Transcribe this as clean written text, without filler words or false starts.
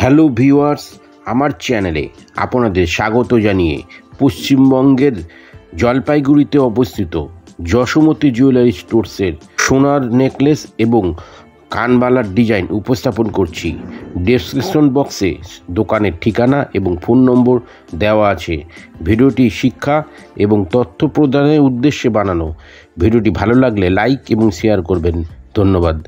Hello viewers, আমার চ্যানেলে আপনাদের স্বাগত জানিয়ে পশ্চিমবঙ্গের জলপাইগুড়িতে অবস্থিত যশোমতী জুয়েলারি স্টোর্সের সোনার নেকলেস এবং কানবালার ডিজাইন উপস্থাপন করছি। ডেসক্রিপশন বক্সে দোকানের ঠিকানা এবং ফোন নম্বর দেওয়া আছে। ভিডিওটি শিক্ষা এবং তথ্য প্রদানের উদ্দেশ্যে বানানো। ভিডিওটি ভালো লাগলে লাইক এবং শেয়ার করবেন। ধন্যবাদ।